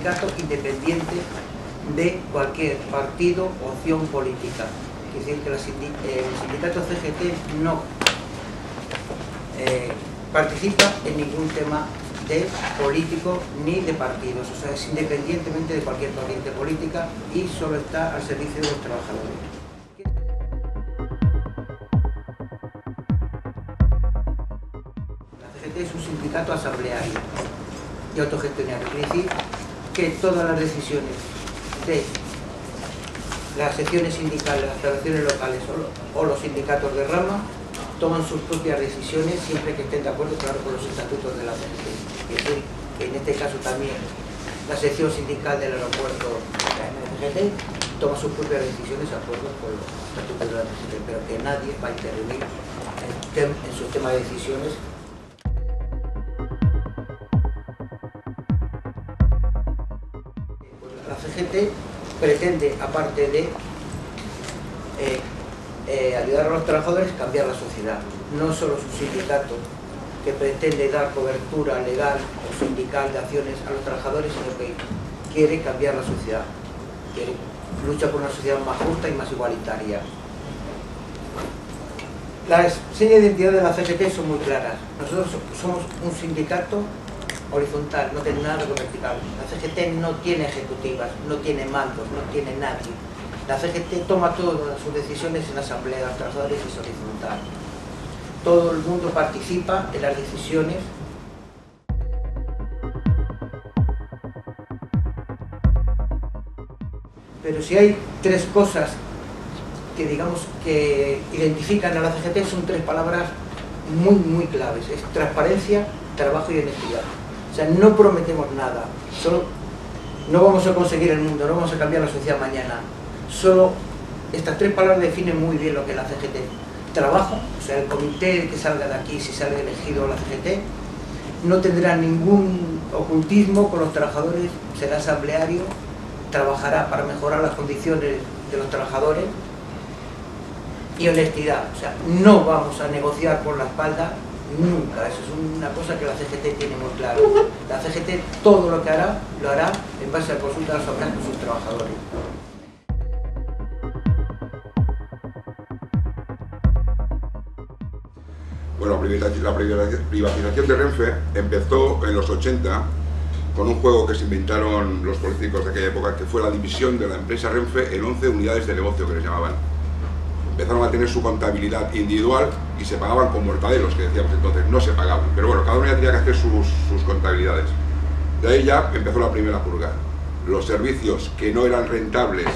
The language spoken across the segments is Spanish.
sindicato independiente de cualquier partido o opción política. Es decir, que el sindicato CGT no participa en ningún tema de político ni de partidos, o sea, es independientemente de cualquier corriente política y solo está al servicio de los trabajadores. La CGT es un sindicato asambleario y autogestionario, quiere decir que todas las decisiones de las secciones sindicales, las federaciones locales o los sindicatos de rama toman sus propias decisiones siempre que estén de acuerdo, claro, con los estatutos de la CGT. Es decir, que en este caso también la sección sindical del aeropuerto de la CGT toma sus propias decisiones de acuerdo con los estatutos de la CGT, pero que nadie va a intervenir en sus temas de decisiones. La CGT pretende, aparte de ayudar a los trabajadores, cambiar la sociedad. No solo es un sindicato que pretende dar cobertura legal o sindical de acciones a los trabajadores, sino que quiere cambiar la sociedad, lucha por una sociedad más justa y más igualitaria. Las señas de identidad de la CGT son muy claras. Nosotros somos un sindicato horizontal, no tiene nada con vertical. La CGT no tiene ejecutivas, no tiene mandos, no tiene nadie. La CGT toma todas sus decisiones en la asamblea de los trabajadores y es horizontal. Todo el mundo participa en las decisiones. Pero si hay tres cosas que digamos que identifican a la CGT, son tres palabras muy claves. Es transparencia, trabajo y honestidad. O sea, no prometemos nada, solo no vamos a conseguir el mundo, no vamos a cambiar la sociedad mañana. Solo estas tres palabras definen muy bien lo que es la CGT. Trabajo, o sea, el comité que salga de aquí, si sale elegido la CGT, no tendrá ningún ocultismo con los trabajadores, será asambleario, trabajará para mejorar las condiciones de los trabajadores. Y honestidad, o sea, no vamos a negociar por la espalda nunca. Eso es una cosa que la CGT tiene muy claro. La CGT todo lo que hará, lo hará en base a consultas sobre con sus trabajadores. Bueno, la privatización de Renfe empezó en los 80 con un juego que se inventaron los políticos de aquella época, que fue la división de la empresa Renfe en 11 unidades de negocio, que les llamaban. Empezaron a tener su contabilidad individual y se pagaban con mortadelos, que decíamos entonces, no se pagaban. Pero bueno, cada uno ya tenía que hacer sus contabilidades. De ahí ya empezó la primera purga. Los servicios que no eran rentables,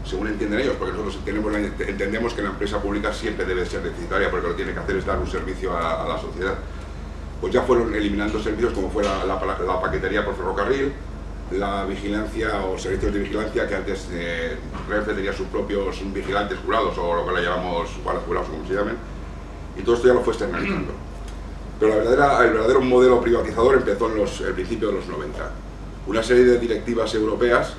según entienden ellos, porque nosotros entendemos que la empresa pública siempre debe ser deficitaria, porque lo que tiene que hacer es dar un servicio a la sociedad, pues ya fueron eliminando servicios como fue la paquetería por ferrocarril, la vigilancia o servicios de vigilancia, que antes Renfe tenía sus propios vigilantes jurados, o lo que le llamamos guardas jurados, como se llamen, y todo esto ya lo fue externalizando. Pero el verdadero modelo privatizador empezó en el principio de los 90. Una serie de directivas europeas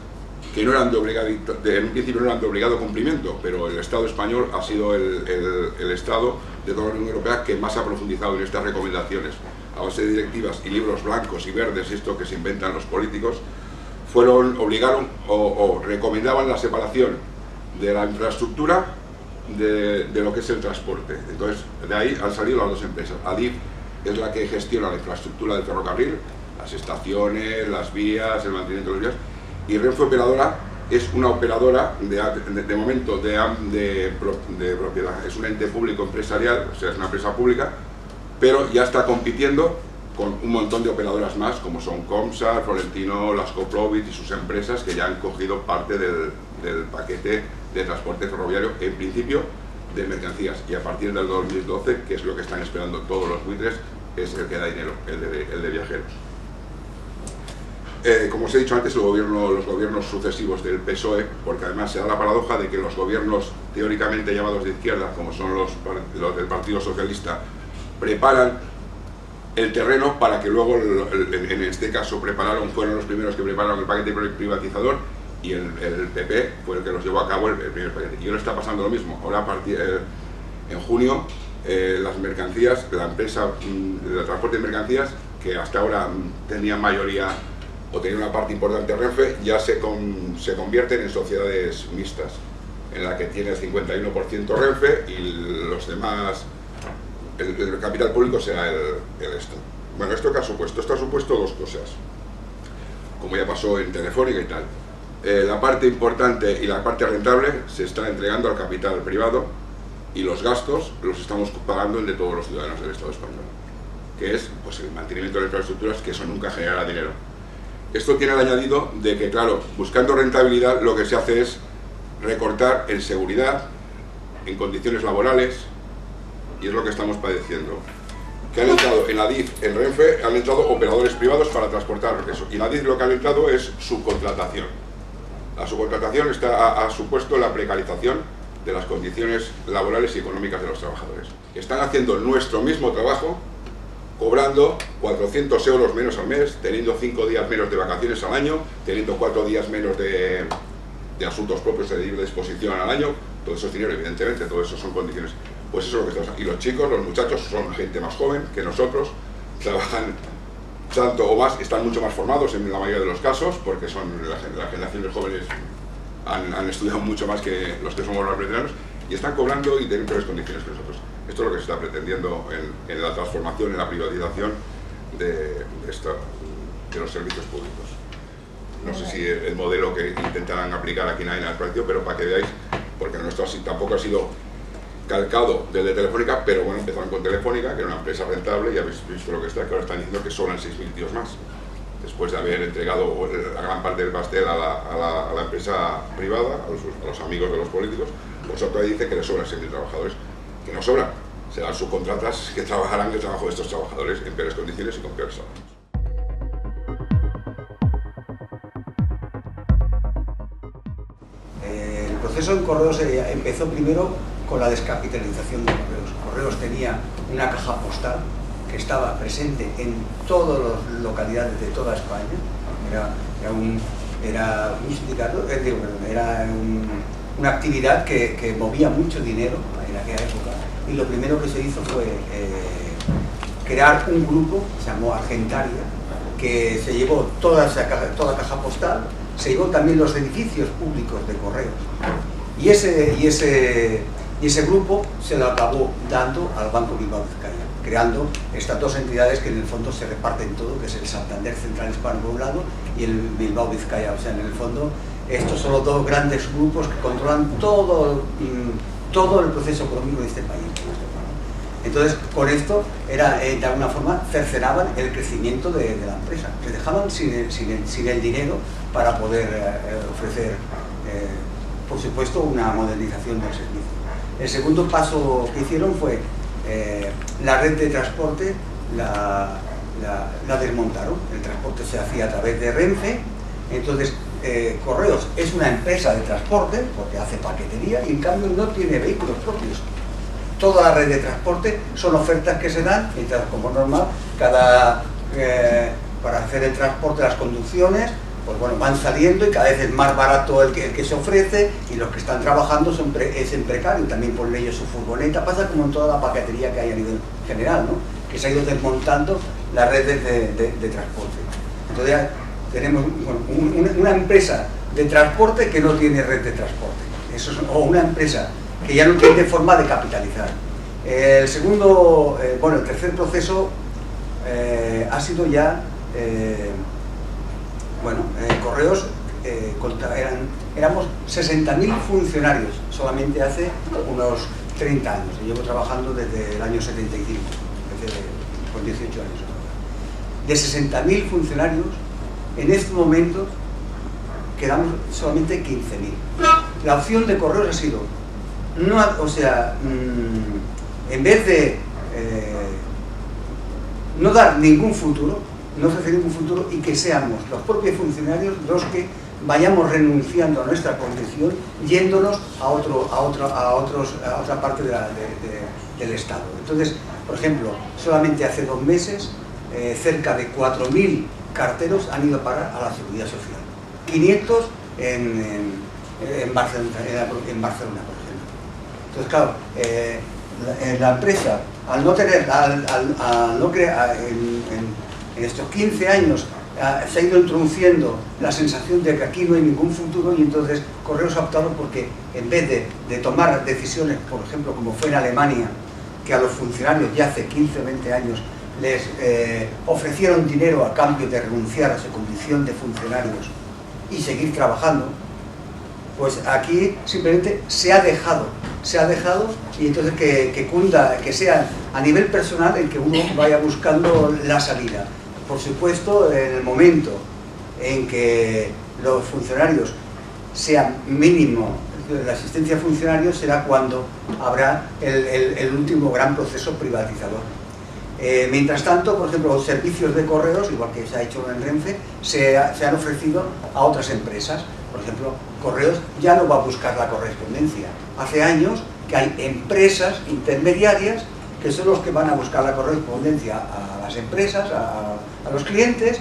que no eran en un principio no eran de obligado cumplimiento, pero el Estado español ha sido el Estado de toda la Unión Europea que más ha profundizado en estas recomendaciones. A base de directivas y libros blancos y verdes, esto que se inventan los políticos, obligaron o recomendaban la separación de la infraestructura de lo que es el transporte. Entonces, de ahí han salido las dos empresas. Adif es la que gestiona la infraestructura del ferrocarril, las estaciones, las vías, el mantenimiento de las vías, y Renfe Operadora es una operadora de momento de propiedad, es un ente público empresarial, o sea, es una empresa pública, pero ya está compitiendo con un montón de operadoras más, como son Comsar, Florentino, Las Coplovit y sus empresas, que ya han cogido parte del paquete de transporte ferroviario, en principio de mercancías, y a partir del 2012, que es lo que están esperando todos los buitres, es el que da dinero, el de viajeros. Como os he dicho antes, los gobiernos sucesivos del PSOE, porque además se da la paradoja de que los gobiernos teóricamente llamados de izquierda, como son los del Partido Socialista, preparan el terreno para que luego, en este caso, fueron los primeros que prepararon el paquete privatizador, y el PP fue el que los llevó a cabo el primer paquete. Y ahora está pasando lo mismo. Ahora, en junio, las mercancías, la empresa de transporte de mercancías, que hasta ahora tenía mayoría o tenía una parte importante de Renfe, ya se convierten en sociedades mixtas, en la que tiene el 51% Renfe y los demás, el capital público será el Estado. Bueno, ¿esto qué ha supuesto? Esto ha supuesto dos cosas, como ya pasó en Telefónica y tal. La parte importante y la parte rentable se está entregando al capital privado y los gastos los estamos pagando entre todos los ciudadanos del Estado español, que es pues, el mantenimiento de las infraestructuras, que eso nunca generará dinero. Esto tiene el añadido de que, claro, buscando rentabilidad lo que se hace es recortar en seguridad, en condiciones laborales, y es lo que estamos padeciendo. Que han entrado en Adif, en Renfe, han entrado operadores privados para transportar eso, y en Adif lo que han entrado es subcontratación. La subcontratación ha supuesto la precarización de las condiciones laborales y económicas de los trabajadores. Están haciendo nuestro mismo trabajo, cobrando 400 euros menos al mes, teniendo 5 días menos de vacaciones al año, teniendo 4 días menos de asuntos propios de libre disposición al año. Todo eso es dinero, evidentemente, todo eso son condiciones. Pues eso es lo que estamos. Y los chicos, los muchachos, son gente más joven que nosotros, trabajan tanto o más, están mucho más formados en la mayoría de los casos, porque son las generaciones jóvenes han estudiado mucho más que los que somos los veteranos, y están cobrando y tienen peores condiciones que nosotros. Esto es lo que se está pretendiendo en la transformación, en la privatización de los servicios públicos. No sé si el modelo que intentarán aplicar aquí nadie ha parecido, pero para que veáis, porque nuestro tampoco ha sido calcado del de Telefónica, pero bueno, empezaron con Telefónica, que era una empresa rentable, y habéis visto lo que está, que ahora están diciendo que sobran 6.000 tíos más, después de haber entregado la gran parte del pastel a la empresa privada, a los amigos de los políticos. Vosotros dice que le sobran 6.000 trabajadores, que no sobran, serán subcontratas que trabajarán el trabajo de estos trabajadores en peores condiciones y con peores salarios. El proceso en Correos empezó primero con la descapitalización de Correos. Correos tenía una caja postal que estaba presente en todas las localidades de toda España. Era una actividad que movía mucho dinero en aquella época, y lo primero que se hizo fue crear un grupo, se llamó Argentaria, que se llevó toda caja postal, se llevó también los edificios públicos de Correos, y ese grupo se lo acabó dando al Banco Bilbao Vizcaya, creando estas dos entidades que en el fondo se reparten todo, que es el Santander Central Hispano por un lado y el Bilbao Vizcaya. O sea, en el fondo estos son los dos grandes grupos que controlan todo el proceso económico de este país. Entonces, con esto de alguna forma cercenaban el crecimiento de la empresa, que dejaban sin el dinero para poder ofrecer, por supuesto, una modernización del servicio. El segundo paso que hicieron fue la red de transporte, la desmontaron. El transporte se hacía a través de Renfe. Entonces Correos es una empresa de transporte porque hace paquetería, y en cambio no tiene vehículos propios. Toda la red de transporte son ofertas que se dan, mientras, como normal, para hacer el transporte, las conducciones, pues bueno, van saliendo, y cada vez es más barato el que se ofrece, y los que están trabajando es en precario, también ponen ellos su furgoneta. Pasa como en toda la paquetería que hay a nivel general, ¿no? Que se ha ido desmontando las redes de transporte. Entonces ya tenemos una empresa de transporte que no tiene red de transporte, o una empresa que ya no tiene forma de capitalizar. El tercer proceso ha sido ya, Correos, éramos 60.000 funcionarios solamente hace unos 30 años. Yo llevo trabajando desde el año 75, con 18 años. De 60.000 funcionarios, en este momento quedamos solamente 15.000. La opción de Correos ha sido, en vez de no dar ningún futuro, no ofrecer ningún futuro, y que seamos los propios funcionarios los que vayamos renunciando a nuestra condición, yéndonos a otra parte del Estado. Entonces, por ejemplo, solamente hace 2 meses cerca de 4.000 carteros han ido a parar a la Seguridad Social, 500 en Barcelona, por ejemplo. Entonces, claro, la empresa, al no crear en estos 15 años se ha ido introduciendo la sensación de que aquí no hay ningún futuro, y entonces Correos ha optado porque en vez de tomar decisiones, por ejemplo, como fue en Alemania, que a los funcionarios ya hace 15 o 20 años les ofrecieron dinero a cambio de renunciar a su condición de funcionarios y seguir trabajando, pues aquí simplemente se ha dejado, y entonces que cunda, que sea a nivel personal el que uno vaya buscando la salida. Por supuesto, en el momento en que los funcionarios sean mínimo, la asistencia a funcionarios será cuando habrá el último gran proceso privatizador. Mientras tanto, por ejemplo, los servicios de correos, igual que se ha hecho en Renfe, se han ofrecido a otras empresas. Por ejemplo, Correos ya no va a buscar la correspondencia. Hace años que hay empresas intermediarias que son los que van a buscar la correspondencia a las empresas, a los clientes,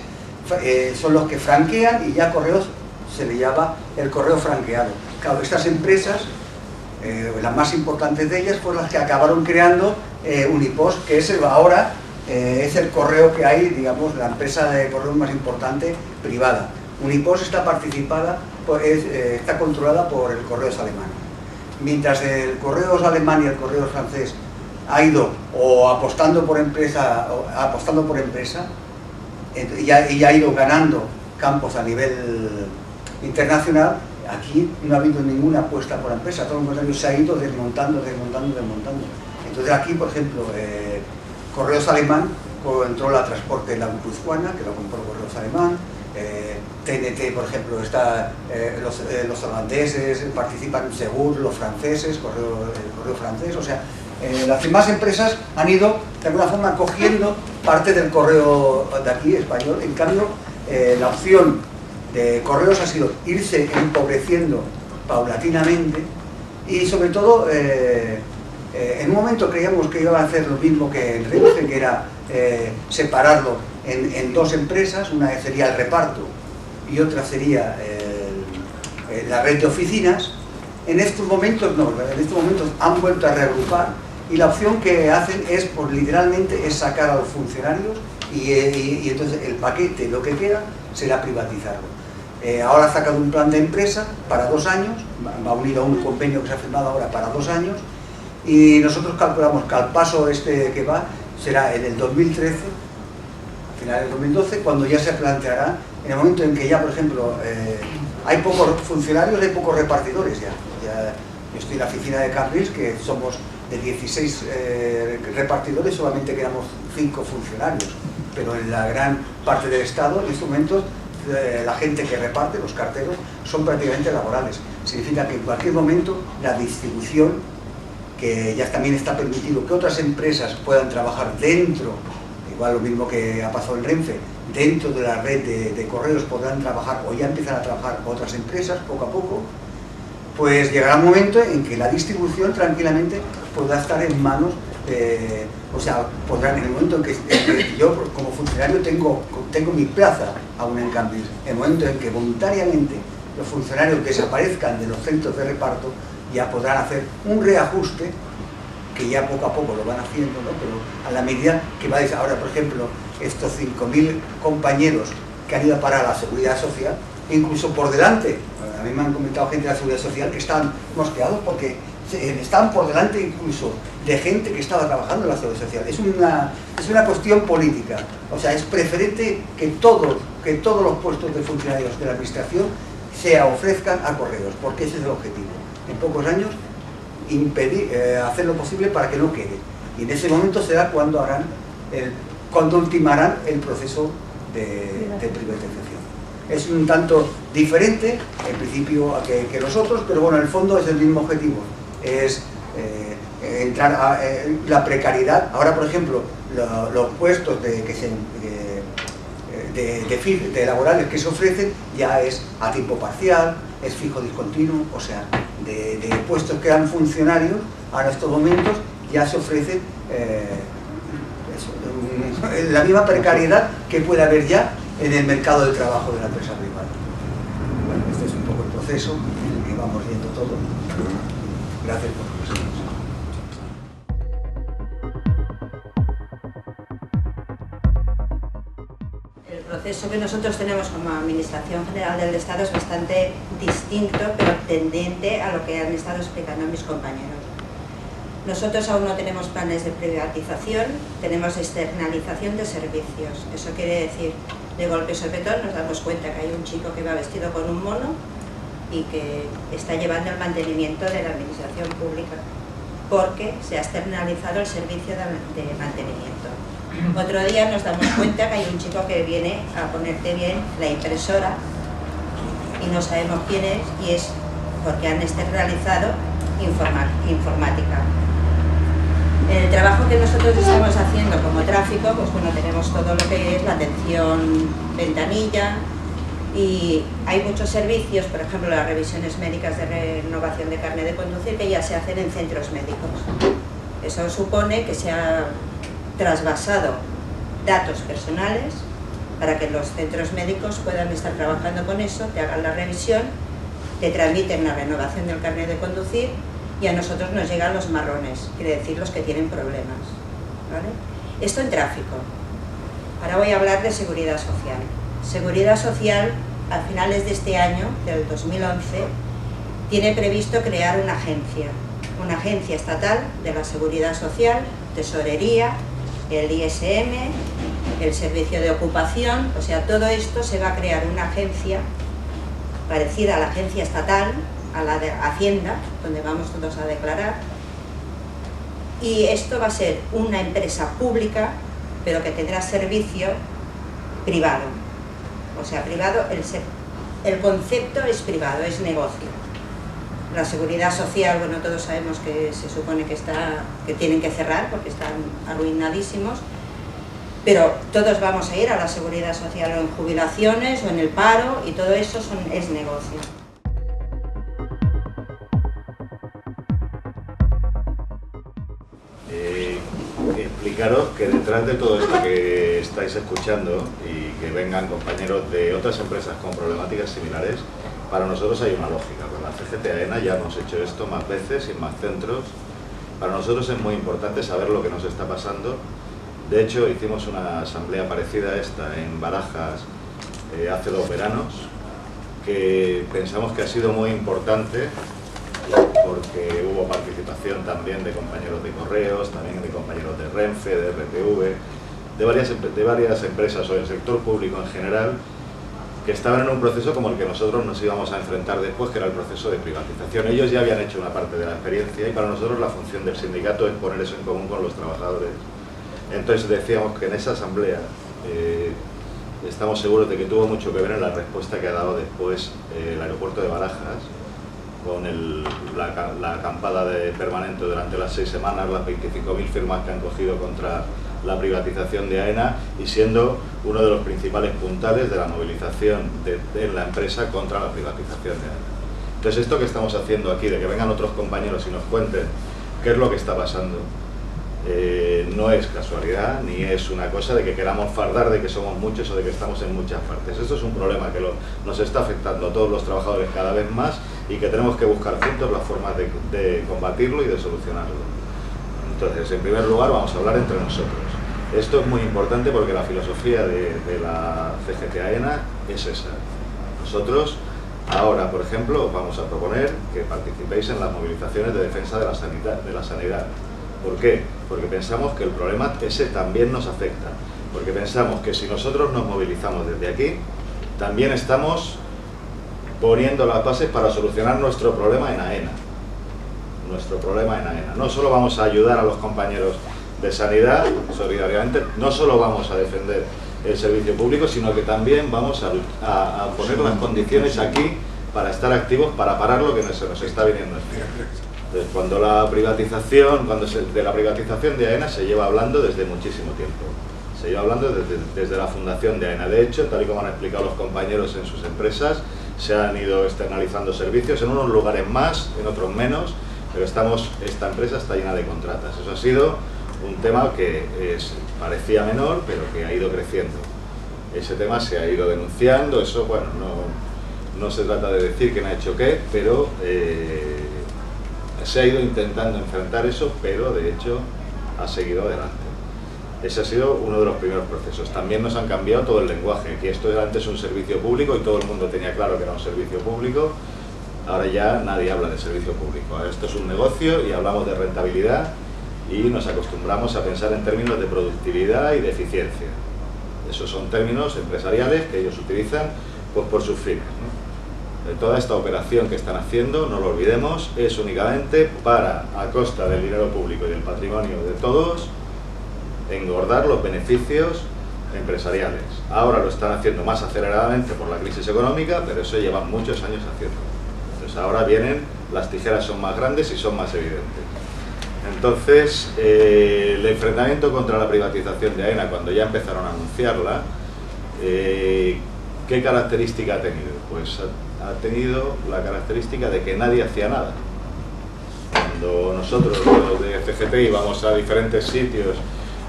son los que franquean, y ya Correos se le llama el correo franqueado. Claro, estas empresas, las más importantes de ellas, fueron las que acabaron creando Unipost, que es ahora es el correo que hay, digamos, la empresa de correo más importante privada. Unipost está participada, está controlada por el Correos alemán. Mientras el Correos alemán y el Correos francés ha ido o apostando por empresa, y ha ido ganando campos a nivel internacional, aquí no ha habido ninguna apuesta por empresa, todo lo contrario, se ha ido desmontando. Entonces aquí, por ejemplo, Correos alemán controla transporte en la Guipuzcoana, que lo compró Correos alemán. TNT, por ejemplo, los holandeses participan en Segur, los franceses, el correo francés, o sea, las demás empresas han ido de alguna forma cogiendo parte del correo de aquí, español. En cambio, la opción de Correos ha sido irse empobreciendo paulatinamente, y sobre todo en un momento creíamos que iban a hacer lo mismo que en Renfe, que era separarlo en dos empresas, una sería el reparto y otra sería la red de oficinas. En estos momentos no, en estos momentos han vuelto a reagrupar, y la opción que hacen es, pues, literalmente, es sacar a los funcionarios y entonces el paquete, lo que queda, será privatizarlo. Ahora ha sacado un plan de empresa para 2 años, va unido a un convenio que se ha firmado ahora para 2 años, y nosotros calculamos que al paso que va será en el 2013, a finales del 2012, cuando ya se planteará, en el momento en que ya, por ejemplo, hay pocos funcionarios, hay pocos repartidores ya. Yo estoy en la oficina de Cambrils, que somos de 16 repartidores, solamente quedamos 5 funcionarios, pero en la gran parte del Estado, en estos momentos, la gente que reparte, los carteros, son prácticamente laborales. Significa que en cualquier momento la distribución, que ya también está permitido que otras empresas puedan trabajar dentro, igual lo mismo que ha pasado en Renfe, dentro de la red de correos podrán trabajar, o ya empiezan a trabajar otras empresas poco a poco, pues llegará un momento en que la distribución tranquilamente podrá estar en manos de, o sea, podrán, en el momento en que yo como funcionario tengo mi plaza aún en Cambrils, en el momento en que voluntariamente los funcionarios desaparezcan de los centros de reparto, ya podrán hacer un reajuste, que ya poco a poco lo van haciendo, ¿no? Pero a la medida que va a ahora, por ejemplo, estos 5.000 compañeros que han ido a parar a la Seguridad Social, incluso por delante, a mí me han comentado gente de la Seguridad Social que están mosqueados porque están por delante incluso de gente que estaba trabajando en la Seguridad Social. Es una cuestión política, o sea, es preferente que todos los puestos de funcionarios de la administración se ofrezcan a Correos, porque ese es el objetivo. En pocos años hacer lo posible para que no quede, y en ese momento será cuando ultimarán el proceso de privatización. Es un tanto diferente en principio que los otros, pero bueno, en el fondo es el mismo objetivo, es entrar a la precariedad. Ahora, por ejemplo, los puestos de laborales que se ofrecen ya es a tiempo parcial, es fijo discontinuo, o sea, de puestos que eran funcionarios, ahora en estos momentos ya se ofrecen la misma precariedad que puede haber ya en el mercado de trabajo de la empresa privada. Bueno, este es un poco el proceso en el que vamos viendo todo. Gracias por su presencia. El proceso que nosotros tenemos como Administración General del Estado es bastante distinto, pero tendente a lo que han estado explicando mis compañeros. Nosotros aún no tenemos planes de privatización, tenemos externalización de servicios. Eso quiere decir, de golpe sopetón nos damos cuenta que hay un chico que va vestido con un mono y que está llevando el mantenimiento de la administración pública, porque se ha externalizado el servicio de mantenimiento. Otro día nos damos cuenta que hay un chico que viene a ponerte bien la impresora y no sabemos quién es, y es porque han externalizado informática. En el trabajo que nosotros estamos haciendo como tráfico, pues bueno, tenemos todo lo que es la atención ventanilla, y hay muchos servicios, por ejemplo las revisiones médicas de renovación de carnet de conducir, que ya se hacen en centros médicos. Eso supone que se ha trasvasado datos personales para que los centros médicos puedan estar trabajando con eso, te hagan la revisión, te tramiten la renovación del carnet de conducir, y a nosotros nos llegan los marrones, quiere decir los que tienen problemas, ¿vale? Esto en tráfico. Ahora voy a hablar de seguridad social. Seguridad social, a finales de este año, del 2011, tiene previsto crear una agencia estatal de la seguridad social, tesorería, el ISM, el servicio de ocupación, o sea, todo esto se va a crear una agencia parecida a la agencia estatal, a la de Hacienda, donde vamos todos a declarar, y esto va a ser una empresa pública, pero que tendrá servicio privado. O sea, privado, el concepto es privado, es negocio. La seguridad social, bueno, todos sabemos que se supone que tienen que cerrar porque están arruinadísimos, pero todos vamos a ir a la seguridad social o en jubilaciones o en el paro, y todo eso es negocio. Explicaros que detrás de todo esto que estáis escuchando, y que vengan compañeros de otras empresas con problemáticas similares, para nosotros hay una lógica. Con la CGT AENA ya hemos hecho esto más veces y en más centros. Para nosotros es muy importante saber lo que nos está pasando. De hecho, hicimos una asamblea parecida a esta en Barajas hace 2 veranos, que pensamos que ha sido muy importante porque hubo participación también de compañeros de Correos, también de compañeros de Renfe, de RTV, de varias empresas o del sector público en general, que estaban en un proceso como el que nosotros nos íbamos a enfrentar después, que era el proceso de privatización. Ellos ya habían hecho una parte de la experiencia, y para nosotros la función del sindicato es poner eso en común con los trabajadores. Entonces decíamos que en esa asamblea estamos seguros de que tuvo mucho que ver en la respuesta que ha dado después el aeropuerto de Barajas, con la acampada permanente durante las 6 semanas, las 25.000 firmas que han cogido contra la privatización de AENA, y siendo uno de los principales puntales de la movilización de la empresa contra la privatización de AENA. Entonces, esto que estamos haciendo aquí, de que vengan otros compañeros y nos cuenten qué es lo que está pasando, no es casualidad, ni es una cosa de que queramos fardar de que somos muchos o de que estamos en muchas partes. Esto es un problema que nos está afectando a todos los trabajadores cada vez más, y que tenemos que buscar juntos las formas de combatirlo y de solucionarlo. Entonces, en primer lugar, vamos a hablar entre nosotros. Esto es muy importante porque la filosofía de la CGT AENA es esa. Nosotros ahora, por ejemplo, vamos a proponer que participéis en las movilizaciones de defensa de la sanidad. ¿Por qué? Porque pensamos que el problema ese también nos afecta. Porque pensamos que si nosotros nos movilizamos desde aquí, también estamos poniendo las bases para solucionar nuestro problema en AENA. No solo vamos a ayudar a los compañeros de sanidad solidariamente, no solo vamos a defender el servicio público, sino que también vamos a poner las condiciones aquí para estar activos, para parar lo que se nos está viniendo encima. Entonces, de la privatización de AENA se lleva hablando desde muchísimo tiempo. Se lleva hablando desde la fundación de AENA. De hecho, tal y como han explicado los compañeros en sus empresas, se han ido externalizando servicios, en unos lugares más, en otros menos, pero esta empresa está llena de contratas. Eso ha sido un tema que parecía menor, pero que ha ido creciendo. Ese tema se ha ido denunciando, eso, bueno, no se trata de decir quién ha hecho qué, pero se ha ido intentando enfrentar eso, pero de hecho ha seguido adelante. Ese ha sido uno de los primeros procesos. También nos han cambiado todo el lenguaje, que esto era antes un servicio público y todo el mundo tenía claro que era un servicio público. Ahora ya nadie habla de servicio público. Ahora esto es un negocio y hablamos de rentabilidad y nos acostumbramos a pensar en términos de productividad y de eficiencia. Esos son términos empresariales que ellos utilizan pues, por sus fines, ¿no? Toda esta operación que están haciendo, no lo olvidemos, es únicamente para, a costa del dinero público y del patrimonio de todos, engordar los beneficios empresariales. Ahora lo están haciendo más aceleradamente por la crisis económica, pero eso llevan muchos años haciendo. Entonces ahora vienen, las tijeras son más grandes y son más evidentes. Entonces, el enfrentamiento contra la privatización de AENA, cuando ya empezaron a anunciarla, ¿qué característica ha tenido? Pues ha tenido la característica de que nadie hacía nada. Cuando nosotros, los de CGT, íbamos a diferentes sitios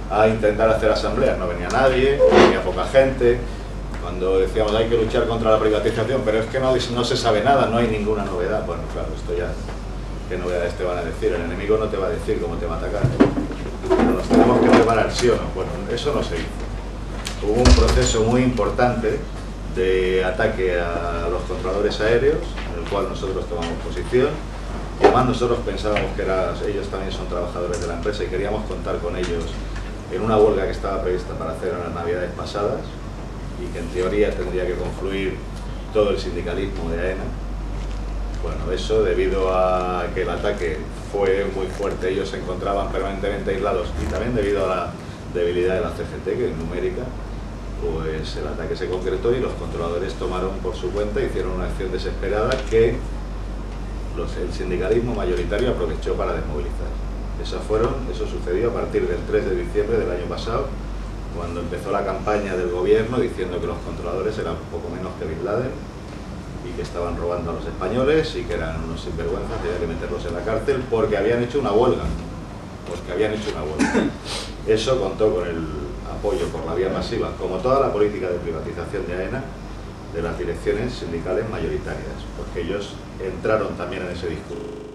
a intentar hacer asambleas, no venía nadie, venía poca gente. Cuando decíamos hay que luchar contra la privatización, pero es que no se sabe nada, no hay ninguna novedad. Bueno, claro, esto ya, ¿qué novedades te van a decir? El enemigo no te va a decir cómo te va a atacar. Pero nos tenemos que preparar, ¿sí o no? Bueno, eso no se hizo. Hubo un proceso muy importante de ataque a los controladores aéreos, en el cual nosotros tomamos posición. Y además nosotros pensábamos que ellos también son trabajadores de la empresa y queríamos contar con ellos en una huelga que estaba prevista para hacer en las navidades pasadas y que en teoría tendría que confluir todo el sindicalismo de AENA. Bueno, eso debido a que el ataque fue muy fuerte, ellos se encontraban permanentemente aislados y también debido a la debilidad de la CGT, que es numérica, pues el ataque se concretó y los controladores tomaron por su cuenta, hicieron una acción desesperada que el sindicalismo mayoritario aprovechó para desmovilizar. Eso sucedió a partir del 3 de diciembre del año pasado, cuando empezó la campaña del gobierno diciendo que los controladores eran poco menos que Bin Laden y que estaban robando a los españoles y que eran unos sinvergüenzas, que había que meterlos en la cárcel porque habían hecho una huelga. Eso contó con el apoyo por la vía masiva, como toda la política de privatización de AENA, de las direcciones sindicales mayoritarias, porque ellos entraron también en ese discurso.